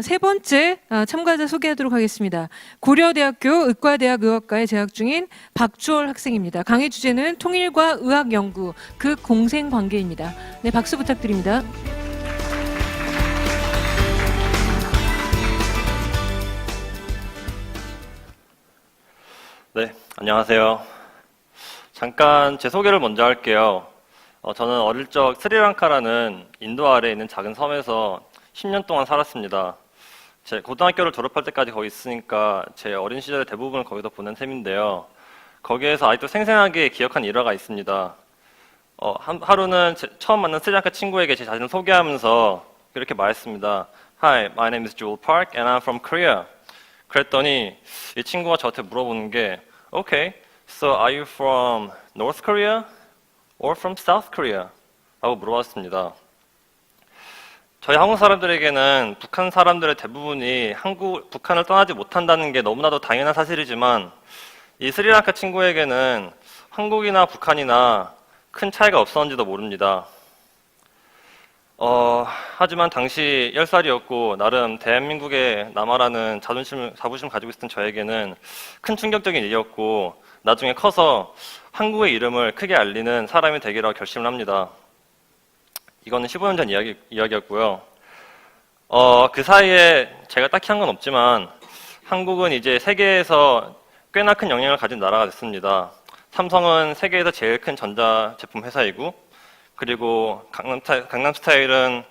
세 번째 참가자 소개하도록 하겠습니다. 고려대학교 의과대학 의학과에 재학 중인 박주월 학생입니다. 강의 주제는 통일과 의학연구, 그 공생관계입니다. 네, 박수 부탁드립니다. 네, 안녕하세요. 잠깐 제 소개를 먼저 할게요. 저는 어릴 적 스리랑카라는 인도 아래에 있는 작은 섬에서 10년 동안 살았습니다. 제 고등학교를 졸업할 때까지 거기 있으니까 제 어린 시절의 대부분을 거기서 보낸 셈인데요. 거기에서 아직도 생생하게 기억한 일화가 있습니다. 하루는 처음 만난 스리랑카 친구에게 제 자신을 소개하면서 이렇게 말했습니다. Hi, my name is Joel Park and I'm from Korea. 그랬더니 이 친구가 저한테 물어보는 게 Okay, so are you from North Korea or from South Korea? 라고 물어봤습니다. 저희 한국 사람들에게는 북한 사람들의 대부분이 북한을 떠나지 못한다는 게 너무나도 당연한 사실이지만 이 스리랑카 친구에게는 한국이나 북한이나 큰 차이가 없었는지도 모릅니다. 하지만 당시 10살이었고 나름 대한민국의 남아라는 자부심을 가지고 있었던 저에게는 큰 충격적인 일이었고 나중에 커서 한국의 이름을 크게 알리는 사람이 되기로 결심을 합니다. 이거는 15년 전 이야기였고요. 그 사이에 제가 딱히 한 건 없지만 한국은 이제 세계에서 꽤나 큰 영향을 가진 나라가 됐습니다. 삼성은 세계에서 제일 큰 전자제품 회사이고 그리고 강남스타일은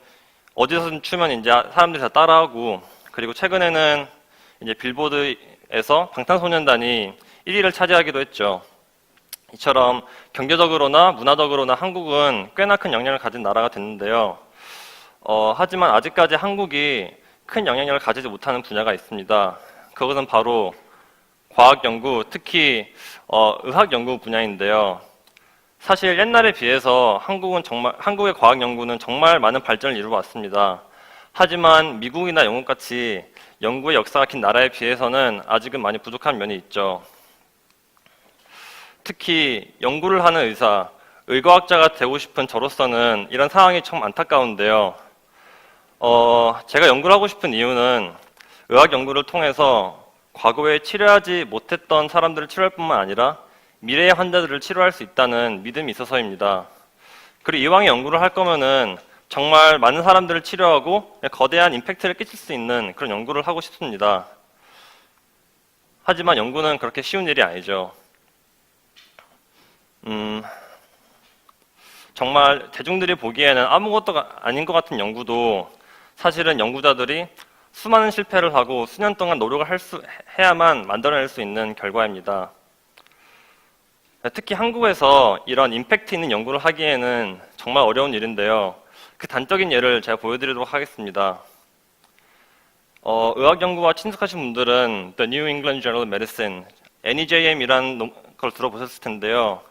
어디서든 추면 이제 사람들이 다 따라하고 그리고 최근에는 이제 빌보드에서 방탄소년단이 1위를 차지하기도 했죠. 이처럼 경제적으로나 문화적으로나 한국은 꽤나 큰 영향을 가진 나라가 됐는데요. 하지만 아직까지 한국이 큰 영향력을 가지지 못하는 분야가 있습니다. 그것은 바로 과학연구, 특히 의학연구 분야인데요. 사실 옛날에 비해서 한국의 과학연구는 정말 많은 발전을 이루어 왔습니다. 하지만 미국이나 영국같이 연구의 역사가 긴 나라에 비해서는 아직은 많이 부족한 면이 있죠. 특히 연구를 하는 의과학자가 되고 싶은 저로서는 이런 상황이 참 안타까운데요. 제가 연구를 하고 싶은 이유는 의학 연구를 통해서 과거에 치료하지 못했던 사람들을 치료할 뿐만 아니라 미래의 환자들을 치료할 수 있다는 믿음이 있어서입니다. 그리고 이왕에 연구를 할 거면은 정말 많은 사람들을 치료하고 거대한 임팩트를 끼칠 수 있는 그런 연구를 하고 싶습니다. 하지만 연구는 그렇게 쉬운 일이 아니죠. 정말 대중들이 보기에는 아무것도 아닌 것 같은 연구도 사실은 연구자들이 수많은 실패를 하고 수년 동안 노력을 해야만 만들어낼 수 있는 결과입니다. 특히 한국에서 이런 임팩트 있는 연구를 하기에는 정말 어려운 일인데요. 그 단적인 예를 제가 보여드리도록 하겠습니다. 의학 연구와 친숙하신 분들은 The New England Journal of Medicine, NEJM이라는 걸 들어보셨을 텐데요.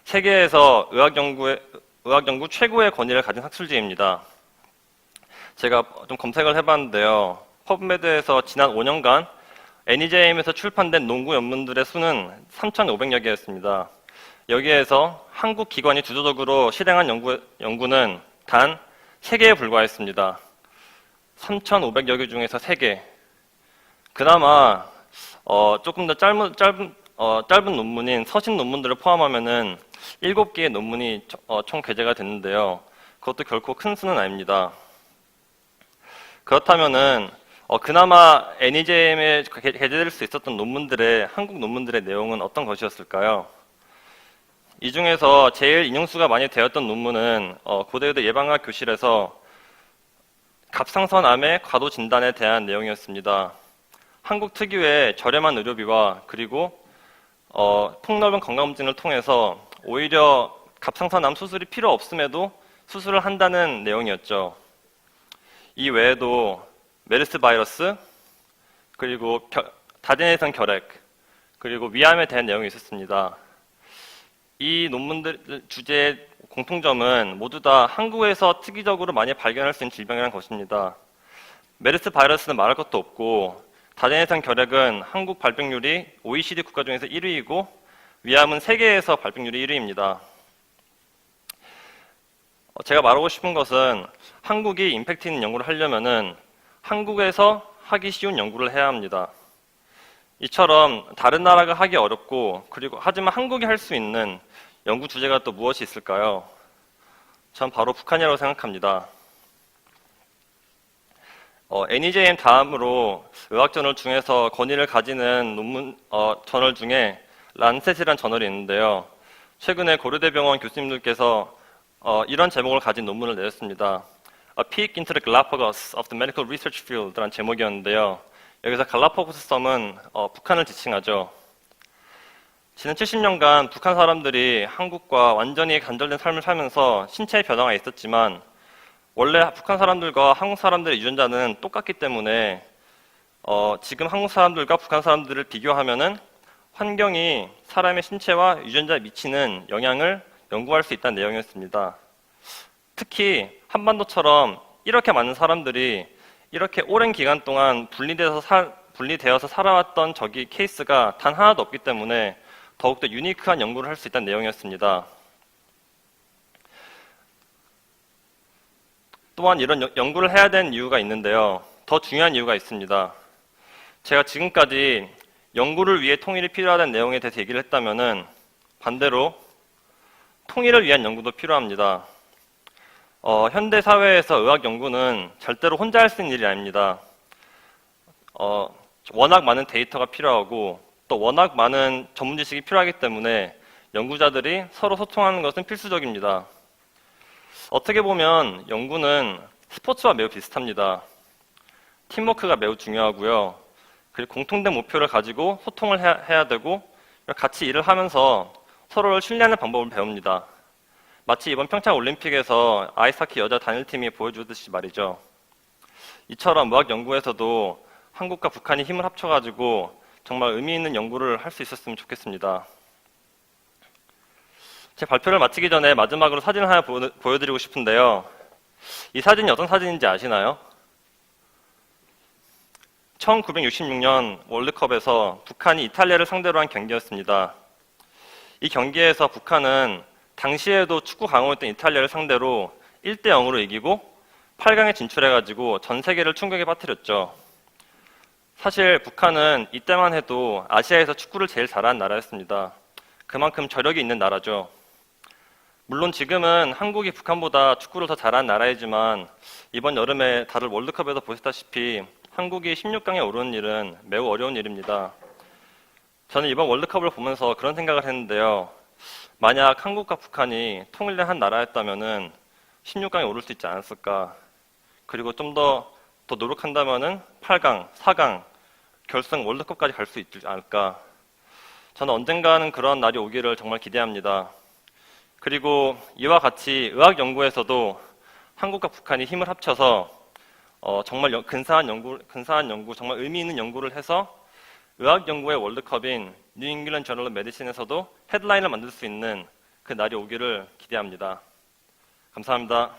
세계에서 의학 연구 최고의 권위를 가진 학술지입니다. 제가 좀 검색을 해봤는데요. 퍼브메드에서 지난 5년간 NEJM에서 출판된 논구 논문들의 수는 3,500여 개였습니다. 여기에서 한국 기관이 주도적으로 실행한 연구는 단 3개에 불과했습니다. 3,500여 개 중에서 3개. 그나마 조금 더 짧은 논문인 서신 논문들을 포함하면은 7개의 논문이 총 게재가 됐는데요. 그것도 결코 큰 수는 아닙니다. 그렇다면은 그나마 NEJM에 게재될 수 있었던 한국 논문들의 내용은 어떤 것이었을까요? 이 중에서 제일 인용수가 많이 되었던 논문은 고대의대 예방학 교실에서 갑상선암의 과도 진단에 대한 내용이었습니다. 한국 특유의 저렴한 의료비와 그리고 폭넓은 건강검진을 통해서 오히려 갑상선암 수술이 필요 없음에도 수술을 한다는 내용이었죠. 이 외에도 메르스 바이러스, 그리고 다대내성 결핵, 그리고 위암에 대한 내용이 있었습니다. 이 논문들 주제의 공통점은 모두 다 한국에서 특이적으로 많이 발견할 수 있는 질병이라는 것입니다. 메르스 바이러스는 말할 것도 없고 다대내성 결핵은 한국 발병률이 OECD 국가 중에서 1위이고 위암은 세계에서 발병률이 1위입니다. 제가 말하고 싶은 것은 한국이 임팩트 있는 연구를 하려면은 한국에서 하기 쉬운 연구를 해야 합니다. 이처럼 다른 나라가 하기 어렵고 그리고 하지만 한국이 할 수 있는 연구 주제가 또 무엇이 있을까요? 전 바로 북한이라고 생각합니다. NEJM 다음으로 의학저널 중에서 권위를 가지는 논문 저널 중에 란셋이라는 저널이 있는데요. 최근에 고려대병원 교수님들께서 이런 제목을 가진 논문을 내렸습니다. A Peek into the Galapagos of the Medical Research Field라는 제목이었는데요. 여기서 갈라파고스 섬은 북한을 지칭하죠. 지난 70년간 북한 사람들이 한국과 완전히 단절된 삶을 살면서 신체의 변화가 있었지만 원래 북한 사람들과 한국 사람들의 유전자는 똑같기 때문에 지금 한국 사람들과 북한 사람들을 비교하면은 환경이 사람의 신체와 유전자에 미치는 영향을 연구할 수 있다는 내용이었습니다. 특히 한반도처럼 이렇게 많은 사람들이 이렇게 오랜 기간 동안 분리되어서 살아왔던 케이스가 단 하나도 없기 때문에 더욱더 유니크한 연구를 할 수 있다는 내용이었습니다. 또한 이런 연구를 해야 되는 이유가 있는데요. 더 중요한 이유가 있습니다. 제가 지금까지 연구를 위해 통일이 필요하다는 내용에 대해서 얘기를 했다면은 반대로 통일을 위한 연구도 필요합니다. 현대 사회에서 의학 연구는 절대로 혼자 할 수 있는 일이 아닙니다. 워낙 많은 데이터가 필요하고 또 워낙 많은 전문 지식이 필요하기 때문에 연구자들이 서로 소통하는 것은 필수적입니다. 어떻게 보면 연구는 스포츠와 매우 비슷합니다. 팀워크가 매우 중요하고요. 그리고 공통된 목표를 가지고 소통을 해야 되고 같이 일을 하면서 서로를 신뢰하는 방법을 배웁니다. 마치 이번 평창 올림픽에서 아이스하키 여자 단일팀이 보여주듯이 말이죠. 이처럼 의학 연구에서도 한국과 북한이 힘을 합쳐가지고 정말 의미 있는 연구를 할 수 있었으면 좋겠습니다. 제 발표를 마치기 전에 마지막으로 사진을 하나 보여드리고 싶은데요. 이 사진이 어떤 사진인지 아시나요? 1966년 월드컵에서 북한이 이탈리아를 상대로 한 경기였습니다. 이 경기에서 북한은 당시에도 축구 강호였던 이탈리아를 상대로 1대 0으로 이기고 8강에 진출해가지고 전 세계를 충격에 빠뜨렸죠. 사실 북한은 이때만 해도 아시아에서 축구를 제일 잘하는 나라였습니다. 그만큼 저력이 있는 나라죠. 물론 지금은 한국이 북한보다 축구를 더 잘하는 나라이지만 이번 여름에 다들 월드컵에서 보셨다시피 한국이 16강에 오르는 일은 매우 어려운 일입니다. 저는 이번 월드컵을 보면서 그런 생각을 했는데요. 만약 한국과 북한이 통일된 한 나라였다면은 16강에 오를 수 있지 않았을까. 그리고 좀 더 노력한다면은 8강, 4강, 결승 월드컵까지 갈 수 있지 않을까. 저는 언젠가는 그런 날이 오기를 정말 기대합니다. 그리고 이와 같이 의학 연구에서도 한국과 북한이 힘을 합쳐서 정말 근사한 연구, 정말 의미 있는 연구를 해서 의학 연구의 월드컵인 뉴 잉글랜드 저널 메디신에서도 헤드라인을 만들 수 있는 그 날이 오기를 기대합니다. 감사합니다.